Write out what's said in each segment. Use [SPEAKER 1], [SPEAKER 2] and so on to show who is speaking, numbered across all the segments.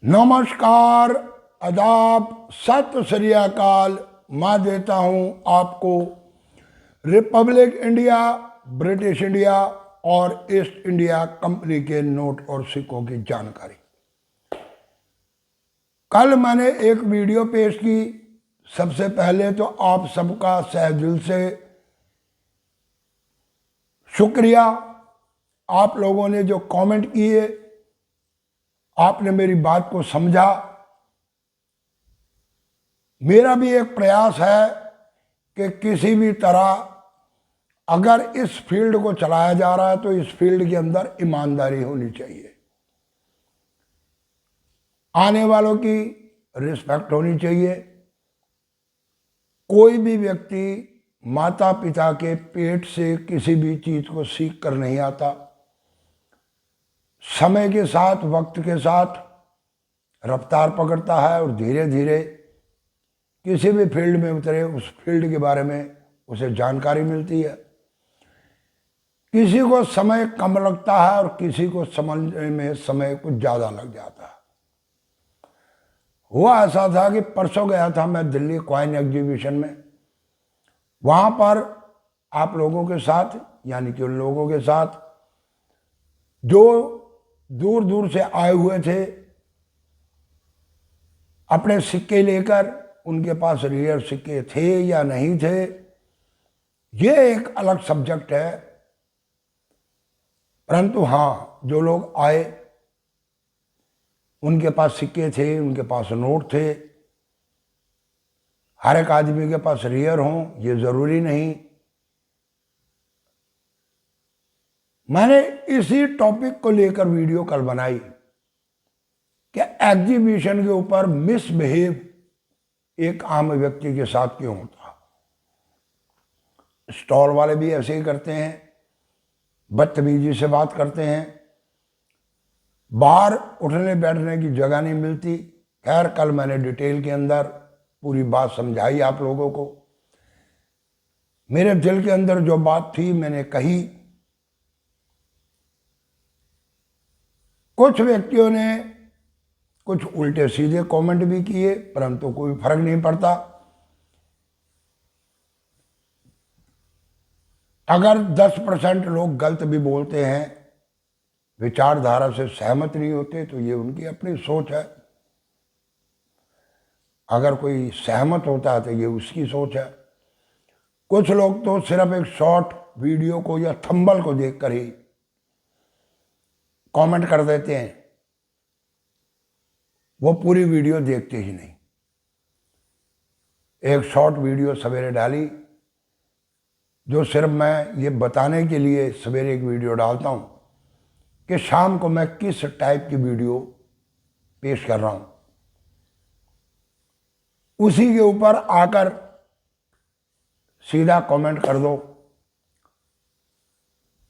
[SPEAKER 1] नमस्कार, आदाब, सत श्री अकाल। मैं देता हूं आपको रिपब्लिक इंडिया, ब्रिटिश इंडिया और ईस्ट इंडिया कंपनी के नोट और सिक्कों की जानकारी। कल मैंने एक वीडियो पेश की। सबसे पहले तो आप सबका तहे दिल से शुक्रिया। आप लोगों ने जो कमेंट किए, आपने मेरी बात को समझा। मेरा भी एक प्रयास है कि किसी भी तरह अगर इस फील्ड को चलाया जा रहा है तो इस फील्ड के अंदर ईमानदारी होनी चाहिए, आने वालों की रिस्पेक्ट होनी चाहिए। कोई भी व्यक्ति माता पिता के पेट से किसी भी चीज को सीख कर नहीं आता। समय के साथ, वक्त के साथ रफ्तार पकड़ता है और धीरे धीरे किसी भी फील्ड में उतरे उस फील्ड के बारे में उसे जानकारी मिलती है। किसी को समय कम लगता है और किसी को समझने में समय कुछ ज़्यादा लग जाता है। हुआ ऐसा था कि परसों गया था मैं दिल्ली कॉइन एग्जीबिशन में। वहाँ पर आप लोगों के साथ, यानी कि उन लोगों के साथ जो दूर दूर से आए हुए थे अपने सिक्के लेकर, उनके पास रियल सिक्के थे या नहीं थे, ये एक अलग सब्जेक्ट है। परंतु हाँ, जो लोग आए उनके पास सिक्के थे, उनके पास नोट थे। हर एक आदमी के पास रियल हों ये जरूरी नहीं। मैंने इसी टॉपिक को लेकर वीडियो कल बनाई कि एग्जीबिशन के ऊपर मिसबिहेव एक आम व्यक्ति के साथ क्यों होता। स्टॉल वाले भी ऐसे ही करते हैं, बदतमीजी से बात करते हैं, बाहर उठने बैठने की जगह नहीं मिलती। खैर, कल मैंने डिटेल के अंदर पूरी बात समझाई आप लोगों को। मेरे दिल के अंदर जो बात थी मैंने कही। कुछ व्यक्तियों ने कुछ उल्टे सीधे कमेंट भी किए, परंतु कोई फर्क नहीं पड़ता। अगर 10% लोग गलत भी बोलते हैं, विचारधारा से सहमत नहीं होते, तो ये उनकी अपनी सोच है। अगर कोई सहमत होता है तो ये उसकी सोच है। कुछ लोग तो सिर्फ एक शॉर्ट वीडियो को या थंबनेल को देखकर ही कमेंट कर देते हैं, वो पूरी वीडियो देखते ही नहीं। एक शॉर्ट वीडियो सवेरे डाली, जो सिर्फ मैं ये बताने के लिए सवेरे एक वीडियो डालता हूं कि शाम को मैं किस टाइप की वीडियो पेश कर रहा हूं। उसी के ऊपर आकर सीधा कमेंट कर दो।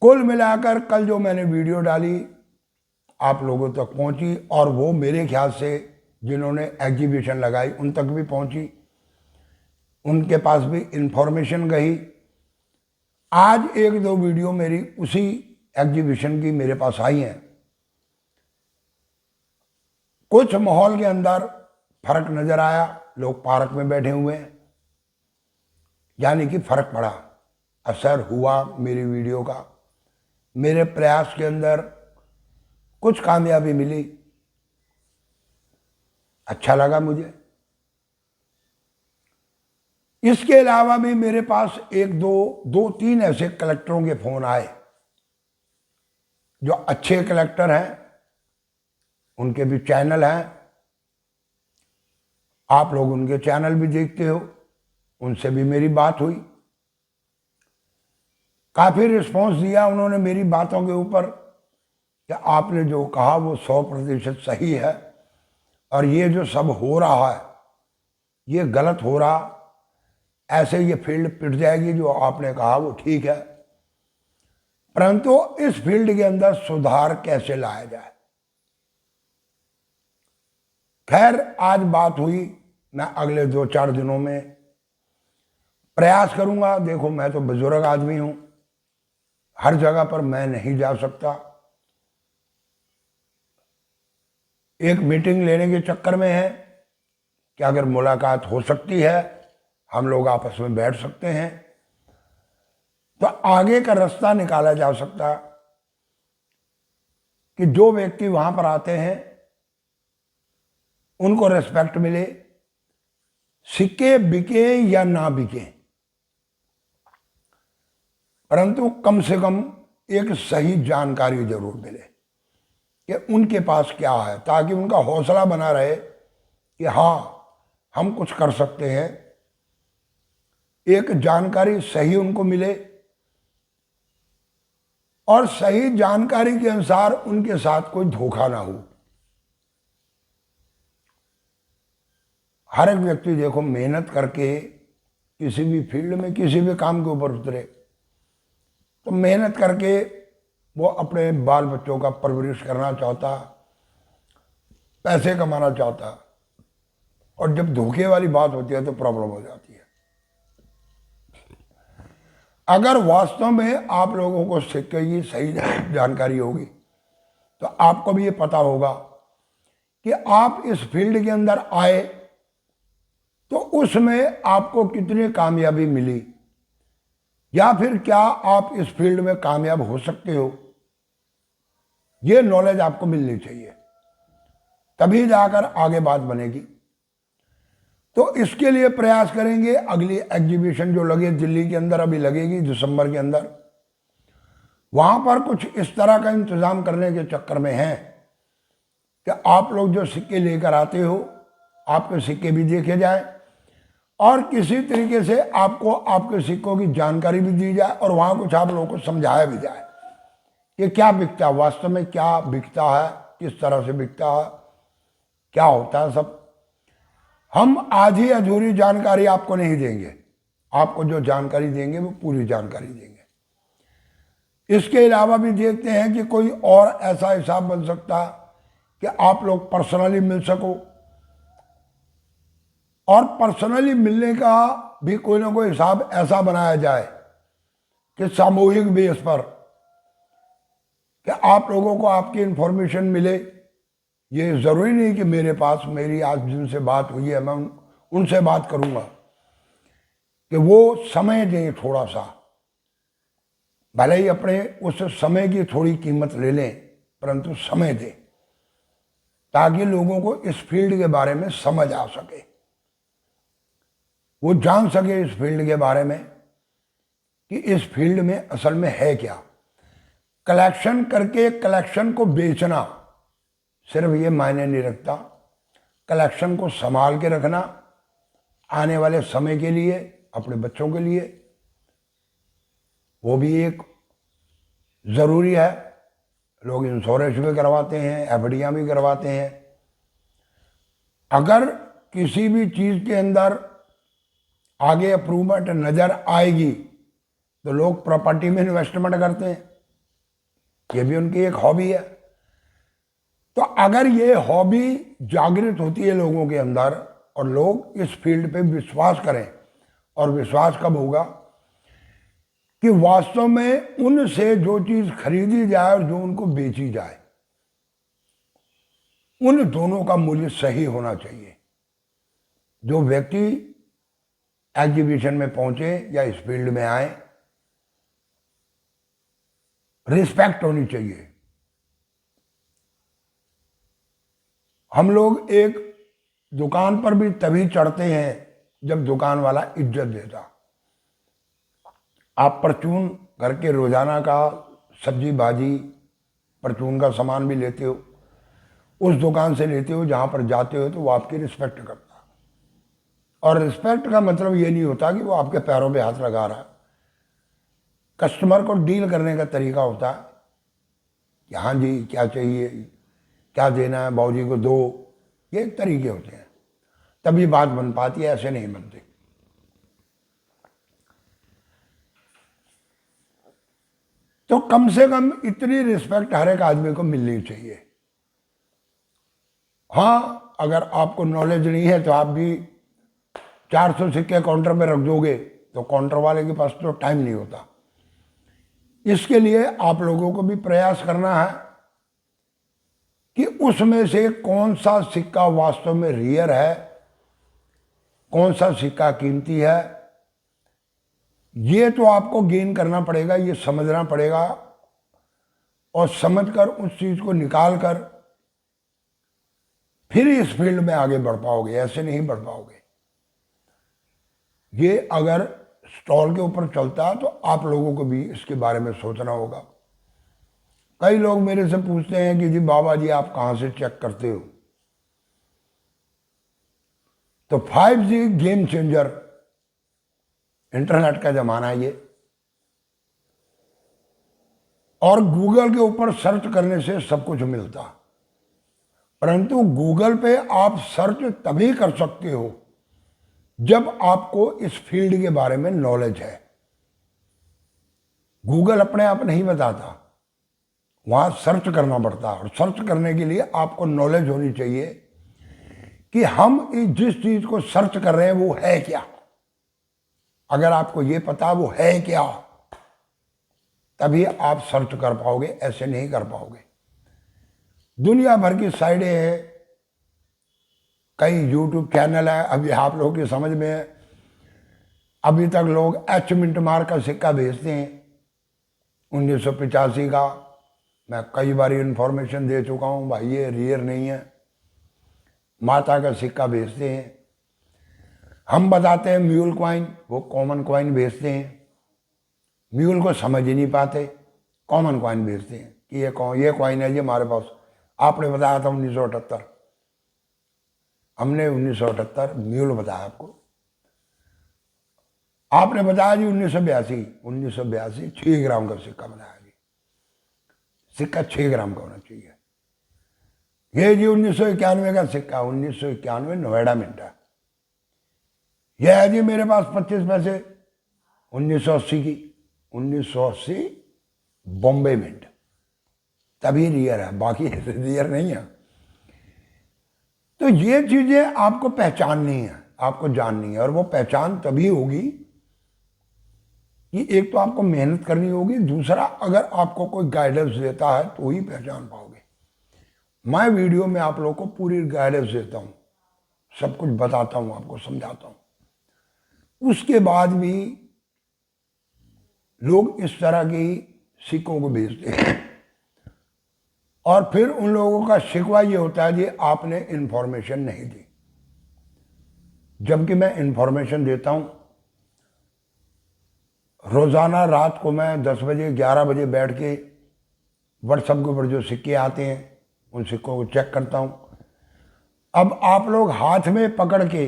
[SPEAKER 1] कुल मिलाकर कल जो मैंने वीडियो डाली आप लोगों तक पहुंची, और वो मेरे ख्याल से जिन्होंने एग्जीबिशन लगाई उन तक भी पहुंची, उनके पास भी इंफॉर्मेशन गई। आज एक दो वीडियो मेरी उसी एग्जीबिशन की मेरे पास आई हैं। कुछ माहौल के अंदर फर्क नजर आया, लोग पार्क में बैठे हुए हैं, यानी कि फर्क पड़ा, असर हुआ मेरी वीडियो का। मेरे प्रयास के अंदर कुछ कामयाबी मिली, अच्छा लगा मुझे। इसके अलावा भी मेरे पास एक दो तीन ऐसे कलेक्टरों के फोन आए जो अच्छे कलेक्टर हैं, उनके भी चैनल हैं, आप लोग उनके चैनल भी देखते हो, उनसे भी मेरी बात हुई। काफी रिस्पॉन्स दिया उन्होंने मेरी बातों के ऊपर कि आपने जो कहा वो 100% सही है, और ये जो सब हो रहा है ये गलत हो रहा, ऐसे ये फील्ड पिट जाएगी। जो आपने कहा वो ठीक है, परंतु इस फील्ड के अंदर सुधार कैसे लाया जाए। खैर, आज बात हुई। मैं अगले 2-4 दिनों में प्रयास करूंगा। देखो, मैं तो बुजुर्ग आदमी हूं, हर जगह पर मैं नहीं जा सकता। एक मीटिंग लेने के चक्कर में है कि अगर मुलाकात हो सकती है हम लोग आपस में बैठ सकते हैं, तो आगे का रास्ता निकाला जा सकता कि जो व्यक्ति वहां पर आते हैं उनको रेस्पेक्ट मिले, सिक्के बिके या ना बिके, परंतु कम से कम एक सही जानकारी जरूर मिले कि उनके पास क्या है, ताकि उनका हौसला बना रहे कि हाँ हम कुछ कर सकते हैं। एक जानकारी सही उनको मिले और सही जानकारी के अनुसार उनके साथ कोई धोखा ना हो। हर एक व्यक्ति देखो मेहनत करके किसी भी फील्ड में किसी भी काम के ऊपर उतरे तो मेहनत करके वो अपने बाल बच्चों का परवरिश करना चाहता, पैसे कमाना चाहता, और जब धोखे वाली बात होती है तो प्रॉब्लम हो जाती है। अगर वास्तव में आप लोगों को सिक्के की सही जानकारी होगी तो आपको भी ये पता होगा कि आप इस फील्ड के अंदर आए तो उसमें आपको कितनी कामयाबी मिली, या फिर क्या आप इस फील्ड में कामयाब हो सकते हो। ये नॉलेज आपको मिलनी चाहिए, तभी जाकर आगे बात बनेगी। तो इसके लिए प्रयास करेंगे। अगली एग्जीबिशन जो लगे दिल्ली के अंदर, अभी लगेगी दिसंबर के अंदर, वहां पर कुछ इस तरह का इंतजाम करने के चक्कर में है कि आप लोग जो सिक्के लेकर आते हो आपके सिक्के भी देखे जाए और किसी तरीके से आपको आपके सिक्कों की जानकारी भी दी जाए और वहां कुछ आप लोगों को समझाया भी जाए कि क्या बिकता है, वास्तव में क्या बिकता है, किस तरह से बिकता है, क्या होता है सब। हम आधी अधूरी जानकारी आपको नहीं देंगे, आपको जो जानकारी देंगे वो पूरी जानकारी देंगे। इसके अलावा भी देखते हैं कि कोई और ऐसा हिसाब बन सकता है कि आप लोग पर्सनली मिल सको, और पर्सनली मिलने का भी कोई ना कोई हिसाब ऐसा बनाया जाए कि सामूहिक बेस पर कि आप लोगों को आपकी इंफॉर्मेशन मिले। ये जरूरी नहीं कि मेरे पास मेरी आज जिनसे बात हुई है मैं उनसे बात करूंगा, कि वो समय दें थोड़ा सा, भले ही अपने उस समय की थोड़ी कीमत ले लें परंतु समय दें, ताकि लोगों को इस फील्ड के बारे में समझ आ सके, वो जान सके इस फील्ड के बारे में कि इस फील्ड में असल में है क्या। कलेक्शन करके कलेक्शन को बेचना सिर्फ ये मायने नहीं रखता, कलेक्शन को संभाल के रखना आने वाले समय के लिए, अपने बच्चों के लिए, वो भी एक ज़रूरी है। लोग इंश्योरेंस भी करवाते हैं, एफडियां भी करवाते हैं। अगर किसी भी चीज़ के अंदर आगे अप्रूवमेंट नज़र आएगी तो लोग प्रॉपर्टी में इन्वेस्टमेंट करते हैं, ये भी उनकी एक हॉबी है। तो अगर ये हॉबी जागृत होती है लोगों के अंदर और लोग इस फील्ड पे विश्वास करें, और विश्वास कब होगा कि वास्तव में उनसे जो चीज खरीदी जाए और जो उनको बेची जाए उन दोनों का मूल्य सही होना चाहिए। जो व्यक्ति एग्जीबिशन में पहुंचे या इस फील्ड में आए, रिस्पेक्ट होनी चाहिए। हम लोग एक दुकान पर भी तभी चढ़ते हैं जब दुकान वाला इज्जत देता। आप परचून घर के रोजाना का सब्जी भाजी परचून का सामान भी लेते हो, उस दुकान से लेते हो जहां पर जाते हो तो वो आपकी रिस्पेक्ट करता। और रिस्पेक्ट का मतलब ये नहीं होता कि वो आपके पैरों पे हाथ लगा रहा है। कस्टमर को डील करने का तरीका होता है कि हाँ जी क्या चाहिए, क्या देना है, बाबूजी को दो, ये एक तरीके होते हैं, तभी बात बन पाती है, ऐसे नहीं बनती। तो कम से कम इतनी रिस्पेक्ट हर एक आदमी को मिलनी चाहिए। हाँ, अगर आपको नॉलेज नहीं है तो आप भी 400 सिक्के काउंटर में रख दोगे तो काउंटर वाले के पास तो टाइम नहीं होता। इसके लिए आप लोगों को भी प्रयास करना है कि उसमें से कौन सा सिक्का वास्तव में रियर है, कौन सा सिक्का कीमती है, ये तो आपको गेन करना पड़ेगा, ये समझना पड़ेगा, और समझकर उस चीज को निकाल कर फिर इस फील्ड में आगे बढ़ पाओगे, ऐसे नहीं बढ़ पाओगे। ये अगर स्टॉल के ऊपर चलता है तो आप लोगों को भी इसके बारे में सोचना होगा। कई लोग मेरे से पूछते हैं कि जी बाबा जी आप कहां से चेक करते हो? तो 5G गेम चेंजर, इंटरनेट का जमाना है ये, और गूगल के ऊपर सर्च करने से सब कुछ मिलता, परंतु गूगल पे आप सर्च तभी कर सकते हो जब आपको इस फील्ड के बारे में नॉलेज है। गूगल अपने आप नहीं बताता, वहां सर्च करना पड़ता है, और सर्च करने के लिए आपको नॉलेज होनी चाहिए कि हम जिस चीज को सर्च कर रहे हैं वो है क्या। अगर आपको ये पता वो है क्या, तभी आप सर्च कर पाओगे, ऐसे नहीं कर पाओगे। दुनिया भर की साइटें हैं, कई यूट्यूब चैनल है। अभी आप लोगों की समझ में है, अभी तक लोग एच मिंट मार का सिक्का भेजते हैं 1985 का। मैं कई बार इंफॉर्मेशन दे चुका हूं, भाई ये रियर नहीं है, माता का सिक्का भेजते हैं। हम बताते हैं म्यूल कॉइन, वो कॉमन कॉइन भेजते हैं। म्यूल को समझ ही नहीं पाते, कॉमन कॉइन भेजते हैं कि ये कॉइन है, ये हमारे पास। आपने बताया था 1978, हमने 1978 म्यूल बताया आपको। आपने बताया जी 1982 6 ग्राम का सिक्का बनाया जी, सिक्का 6 ग्राम का होना चाहिए। ये जी 1991 का सिक्का, 1991 नोएडा मिंट है। यह है जी मेरे पास 25 पैसे 1980 की, 1980 बॉम्बे मिंट, तभी रियर है, बाकी रियर नहीं है। तो ये चीजें आपको पहचाननी है, आपको जाननी है, और वो पहचान तभी होगी कि एक तो आपको मेहनत करनी होगी, दूसरा अगर आपको कोई गाइडेंस देता है तो ही पहचान पाओगे। मैं वीडियो में आप लोगों को पूरी गाइडेंस देता हूं, सब कुछ बताता हूं, आपको समझाता हूं। उसके बाद भी लोग इस तरह की सिक्कों को भेजते हैं, और फिर उन लोगों का शिकवा ये होता है कि आपने इंफॉर्मेशन नहीं दी। जबकि मैं इंफॉर्मेशन देता हूं, रोजाना रात को मैं 10 बजे 11 बजे बैठ के व्हाट्सएप के ऊपर जो सिक्के आते हैं उन सिक्कों को चेक करता हूं। अब आप लोग हाथ में पकड़ के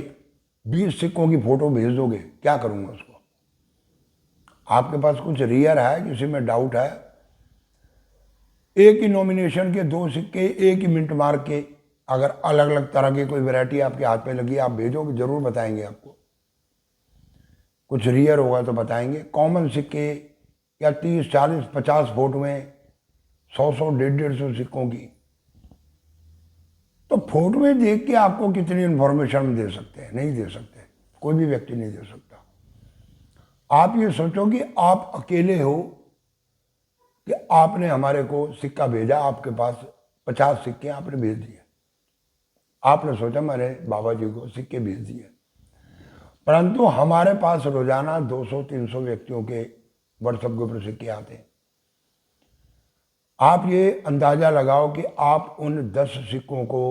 [SPEAKER 1] 20 सिक्कों की फोटो भेज दोगे, क्या करूंगा उसको? आपके पास कुछ रियर है, किसी में डाउट है, एक ही नॉमिनेशन के 2 सिक्के एक ही मिंट मार के, अगर अलग अलग तरह की कोई वैरायटी आपके हाथ पे लगी, आप भेजोगे, जरूर बताएंगे आपको। कुछ रियर होगा तो बताएंगे। कॉमन सिक्के या 30 40 50 फोटोएं, 100 150 सिक्कों की, तो फोटो में देख के आपको कितनी इंफॉर्मेशन दे सकते हैं? नहीं दे सकते, कोई भी व्यक्ति नहीं दे सकता। आप ये सोचो कि आप अकेले हो, कि आपने हमारे को सिक्का भेजा, आपके पास 50 सिक्के आपने भेज दिए, आपने सोचा मेरे बाबा जी को सिक्के भेज दिए, परंतु हमारे पास रोजाना 200-300 व्यक्तियों के व्हाट्सएप के ऊपर सिक्के आते हैं। आप ये अंदाजा लगाओ कि आप उन 10 सिक्कों को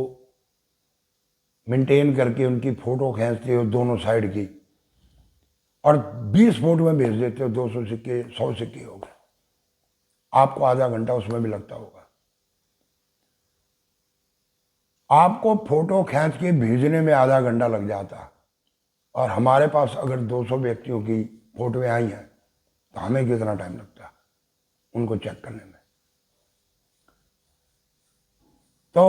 [SPEAKER 1] मेंटेन करके उनकी फोटो खींचते हो दोनों साइड की, और 20 फोटो में भेज देते हो, 200 सिक्के 100 सिक्के हो गए, आपको आधा घंटा उसमें भी लगता होगा। आपको फोटो खींच के भेजने में आधा घंटा लग जाता, और हमारे पास अगर 200 व्यक्तियों की फोटोएं आई हैं तो हमें कितना टाइम लगता उनको चेक करने में? तो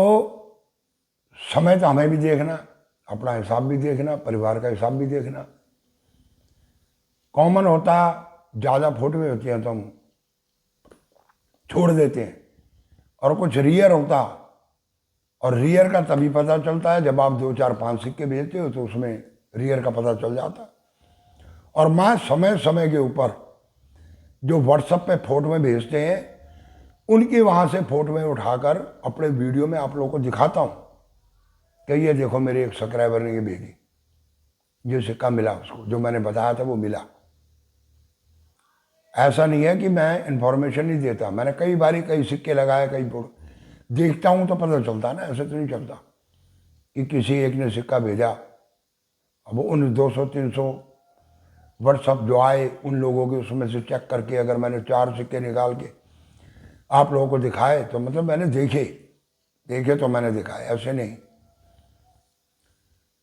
[SPEAKER 1] समय तो हमें भी देखना, अपना हिसाब भी देखना, परिवार का हिसाब भी देखना। कॉमन होता, ज़्यादा फोटोएं होती हैं तो हम छोड़ देते हैं, और कुछ रियर होता, और रियर का तभी पता चलता है जब आप 2 4 5 सिक्के भेजते हो, तो उसमें रियर का पता चल जाता। और मैं समय समय के ऊपर जो व्हाट्सएप पे फोटो में भेजते हैं उनकी वहाँ से फोटोएं उठाकर अपने वीडियो में आप लोगों को दिखाता हूँ कि ये देखो मेरे एक सब्सक्राइबर ने ये भेजी, जो सिक्का मिला उसको, जो मैंने बताया था वो मिला। ऐसा नहीं है कि मैं इन्फॉर्मेशन नहीं देता, मैंने कई बारी कई सिक्के लगाए, कई फोटो देखता हूँ तो पता चलता ना, ऐसे तो नहीं चलता कि किसी एक ने सिक्का भेजा। अब उन 200-300 व्हाट्सअप जो आए उन लोगों के उसमें से चेक करके अगर मैंने 4 सिक्के निकाल के आप लोगों को दिखाए तो मतलब मैंने देखे तो मैंने दिखाए, ऐसे नहीं।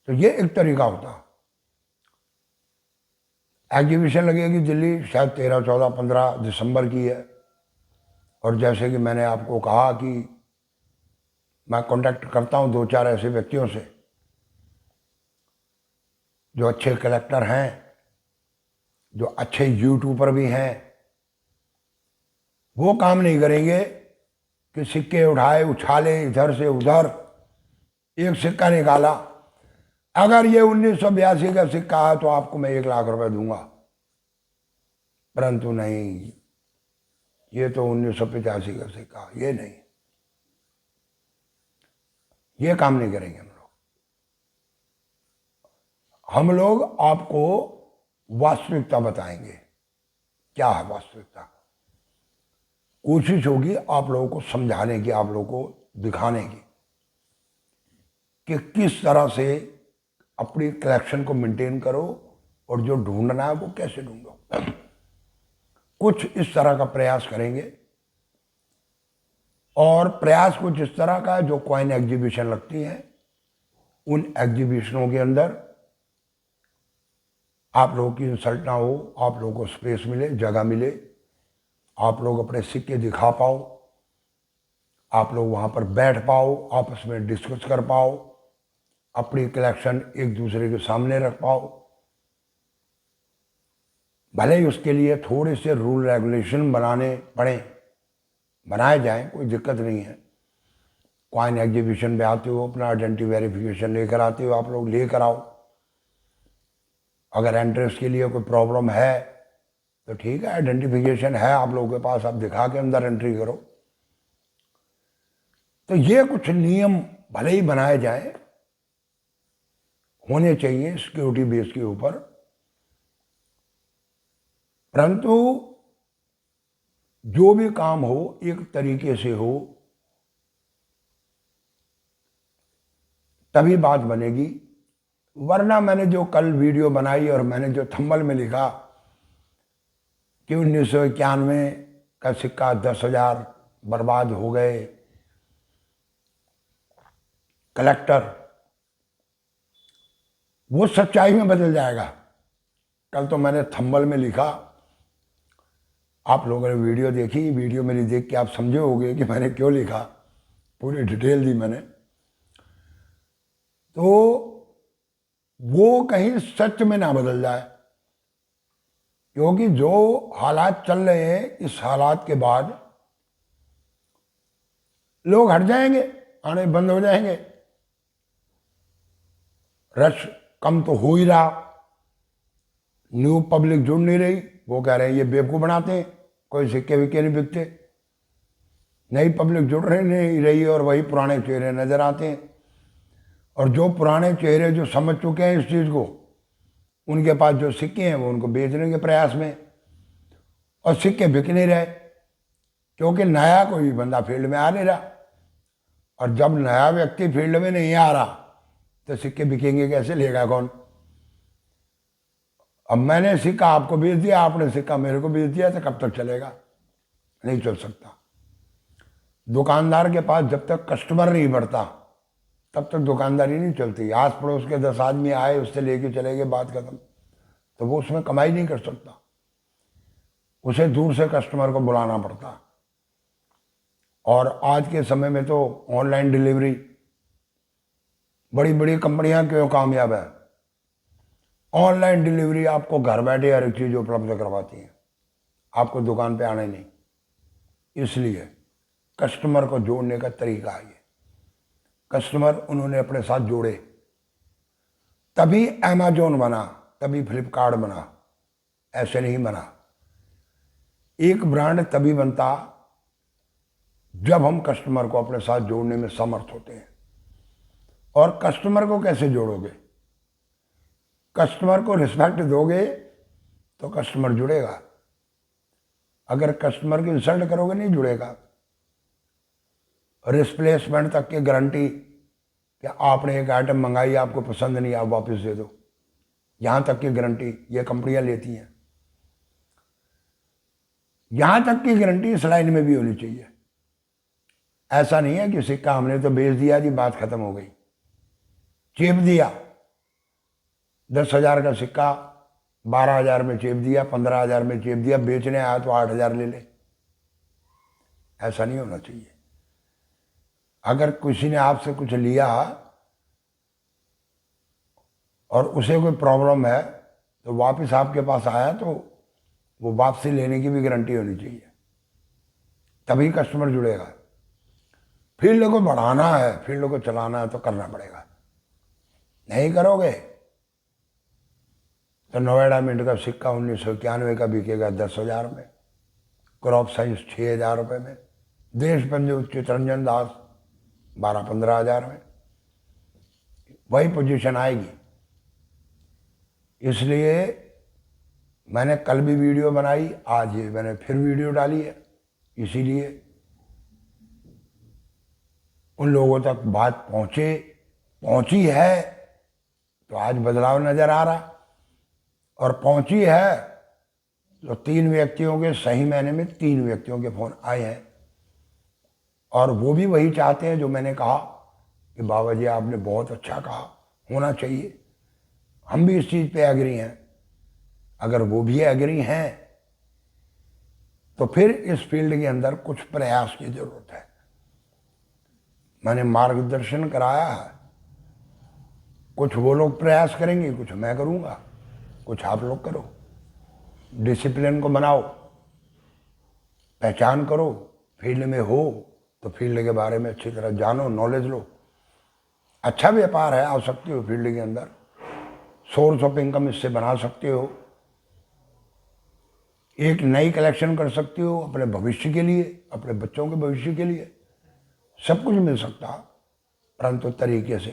[SPEAKER 1] तो ये एक तरीका होता। एग्जीबिशन लगेगी दिल्ली, शायद 13, 14, 15 दिसंबर की है। और जैसे कि मैंने आपको कहा कि मैं कांटेक्ट करता हूँ 2-4 ऐसे व्यक्तियों से जो अच्छे कलेक्टर हैं, जो अच्छे यूट्यूबर भी हैं। वो काम नहीं करेंगे कि सिक्के उठाए उछाले इधर से उधर, एक सिक्का निकाला, अगर ये 1982 का सिक्का है तो आपको मैं 1 लाख रुपए दूंगा, परंतु नहीं, ये तो 1985 का सिक्का, ये नहीं, ये काम नहीं करेंगे हम लोग। हम लोग आपको वास्तविकता बताएंगे, क्या है वास्तविकता। कोशिश होगी आप लोगों को समझाने की, आप लोगों को दिखाने की कि किस तरह से अपनी कलेक्शन को मेंटेन करो और जो ढूंढना है वो कैसे ढूंढो। कुछ इस तरह का प्रयास करेंगे। और प्रयास कुछ इस तरह का है, जो कॉइन एग्जीबिशन लगती है उन एग्जीबिशनों के अंदर आप लोगों की इंसल्ट ना हो, आप लोगों को स्पेस मिले, जगह मिले, आप लोग अपने सिक्के दिखा पाओ, आप लोग वहाँ पर बैठ पाओ, आपस में डिस्कस कर पाओ, अपनी कलेक्शन एक दूसरे के सामने रख पाओ। भले ही उसके लिए थोड़े से रूल रेगुलेशन बनाए जाएं, कोई दिक्कत नहीं है। कॉइन एग्जीबिशन पे आते हो, अपना आइडेंटिटी वेरिफिकेशन लेकर आते हो, आप लोग लेकर आओ। अगर एंट्रेंस के लिए कोई प्रॉब्लम है तो ठीक है, आइडेंटिफिकेशन है आप लोगों के पास, आप दिखा के अंदर एंट्री करो। तो ये कुछ नियम भले ही बनाए जाए, होने चाहिए सिक्योरिटी बेस के ऊपर, परंतु जो भी काम हो एक तरीके से हो, तभी बात बनेगी। वरना मैंने जो कल वीडियो बनाई और मैंने जो थंबनेल में लिखा कि 1991 का सिक्का 10,000 बर्बाद हो गए, कलेक्टर, वो सच्चाई में बदल जाएगा। कल तो मैंने थंबनेल में लिखा, आप लोगों ने वीडियो देखी, वीडियो मेरी देख के आप समझे होंगे कि मैंने क्यों लिखा, पूरी डिटेल दी मैंने। तो वो कहीं सच में ना बदल जाए, क्योंकि जो हालात चल रहे हैं, इस हालात के बाद लोग हट जाएंगे, आने बंद हो जाएंगे। रश कम तो हो ही रहा, न्यू पब्लिक जुड़ नहीं रही, वो कह रहे हैं ये बेवकूफ़ बनाते हैं, कोई सिक्के विक्के नहीं बिकते। नई पब्लिक जुड़ नहीं रही और वही पुराने चेहरे नजर आते हैं। और जो पुराने चेहरे जो समझ चुके हैं इस चीज़ को, उनके पास जो सिक्के हैं वो उनको बेचने के प्रयास में, और सिक्के बिक नहीं रहे, क्योंकि नया कोई बंदा फील्ड में आ नहीं रहा। और जब नया व्यक्ति फील्ड में नहीं आ रहा तो सिक्के बिकेंगे कैसे, लेगा कौन। अब मैंने सिक्का आपको बेच दिया, आपने सिक्का मेरे को बेच दिया, तो कब तक चलेगा, नहीं चल सकता। दुकानदार के पास जब तक कस्टमर नहीं बढ़ता तब तक दुकानदारी नहीं चलती। आस पड़ोस के 10 आदमी आए, उससे लेके चले गए, बात खत्म, तो वो उसमें कमाई नहीं कर सकता, उसे दूर से कस्टमर को बुलाना पड़ता। और आज के समय में तो ऑनलाइन डिलीवरी, बड़ी बड़ी कंपनियां क्यों कामयाब है, ऑनलाइन डिलीवरी आपको घर बैठे हर एक चीज़ उपलब्ध करवाती है, आपको दुकान पे आने नहीं। इसलिए कस्टमर को जोड़ने का तरीका है ये, कस्टमर उन्होंने अपने साथ जोड़े, तभी अमेजोन बना, तभी फ्लिपकार्ट बना, ऐसे नहीं बना। एक ब्रांड तभी बनता जब हम कस्टमर को अपने साथ जोड़ने में समर्थ होते हैं। और कस्टमर को कैसे जोड़ोगे? कस्टमर को रिस्पेक्ट दोगे तो कस्टमर जुड़ेगा। अगर कस्टमर की इंसल्ट करोगे नहीं जुड़ेगा। रिप्लेसमेंट तक की गारंटी कि आपने एक आइटम मंगाई, आपको पसंद नहीं, आप वापस दे दो, यहां तक की गारंटी ये कंपनियां लेती हैं। यहां तक की गारंटी इस लाइन में भी होनी चाहिए। ऐसा नहीं है कि सिक्का हमने तो बेच दिया जी, बात खत्म हो गई। चेप दिया 10,000 का सिक्का 12,000 में चेप दिया, 15,000 में चेप दिया, बेचने आया तो 8,000 ले ले। ऐसा नहीं होना चाहिए। अगर किसी ने आपसे कुछ लिया और उसे कोई प्रॉब्लम है तो वापस आपके पास आया तो वो वापसी लेने की भी गारंटी होनी चाहिए, तभी कस्टमर जुड़ेगा। फील्ड को बढ़ाना है, फील्ड को चलाना है तो करना पड़ेगा। नहीं करोगे तो नोएडा मिंट का सिक्का 1991 का बिकेगा 10,000 में, क्रॉप साइंस 6,000 रुपये में, देश बंधु चितरंजन दास 12-15,000 में, वही पोजीशन आएगी। इसलिए मैंने कल भी वीडियो बनाई, आज ये मैंने फिर वीडियो डाली है, इसीलिए उन लोगों तक बात पहुंची है तो आज बदलाव नजर आ रहा। और पहुंची है तो 3 व्यक्तियों के, सही मायने में 3 व्यक्तियों के फोन आए हैं और वो भी वही चाहते हैं जो मैंने कहा कि बाबा जी आपने बहुत अच्छा कहा, होना चाहिए। हम भी इस चीज़ पे एग्री हैं। अगर वो भी एग्री हैं तो फिर इस फील्ड के अंदर कुछ प्रयास की जरूरत है। मैंने मार्गदर्शन कराया है, कुछ वो लोग प्रयास करेंगे, कुछ मैं करूँगा, कुछ आप लोग करो। डिसिप्लिन को बनाओ, पहचान करो, फील्ड में हो तो फील्ड के बारे में अच्छी तरह जानो, नॉलेज लो। अच्छा व्यापार है, आ सकते हो फील्ड के अंदर, सोर्स ऑफ इनकम इससे बना सकते हो, एक नई कलेक्शन कर सकते हो अपने भविष्य के लिए, अपने बच्चों के भविष्य के लिए। सब कुछ मिल सकता, परंतु तरीके से,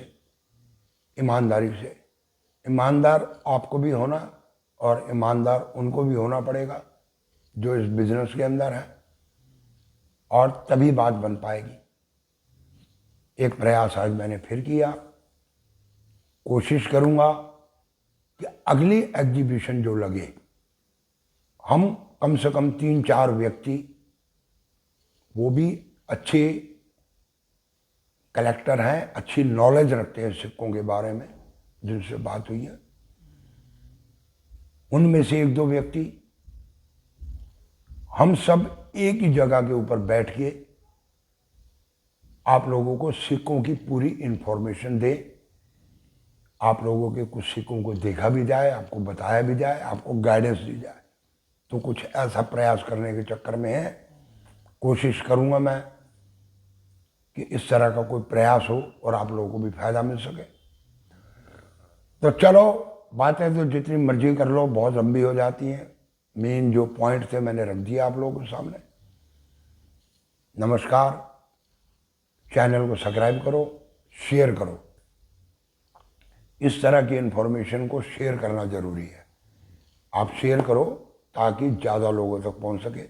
[SPEAKER 1] ईमानदारी से। ईमानदार आपको भी होना और ईमानदार उनको भी होना पड़ेगा जो इस बिजनेस के अंदर है, और तभी बात बन पाएगी। एक प्रयास आज मैंने फिर किया, कोशिश करूंगा कि अगली एग्जीबिशन जो लगे, हम कम से कम 3-4 व्यक्ति, वो भी अच्छे कलेक्टर हैं, अच्छी नॉलेज रखते हैं सिक्कों के बारे में, जिनसे बात हुई है, उनमें से 1-2 व्यक्ति हम सब एक ही जगह के ऊपर बैठ के आप लोगों को सिक्कों की पूरी इंफॉर्मेशन दे। आप लोगों के कुछ सिक्कों को देखा भी जाए, आपको बताया भी जाए, आपको गाइडेंस दी जाए। तो कुछ ऐसा प्रयास करने के चक्कर में है, कोशिश करूंगा मैं कि इस तरह का कोई प्रयास हो और आप लोगों को भी फायदा मिल सके। तो चलो, बातें तो जितनी मर्जी कर लो, बहुत लंबी हो जाती हैं। मेन जो पॉइंट थे मैंने रख दिया आप लोगों के सामने। नमस्कार, चैनल को सब्सक्राइब करो, शेयर करो। इस तरह की इन्फॉर्मेशन को शेयर करना जरूरी है। आप शेयर करो ताकि ज़्यादा लोगों तक पहुंच सके।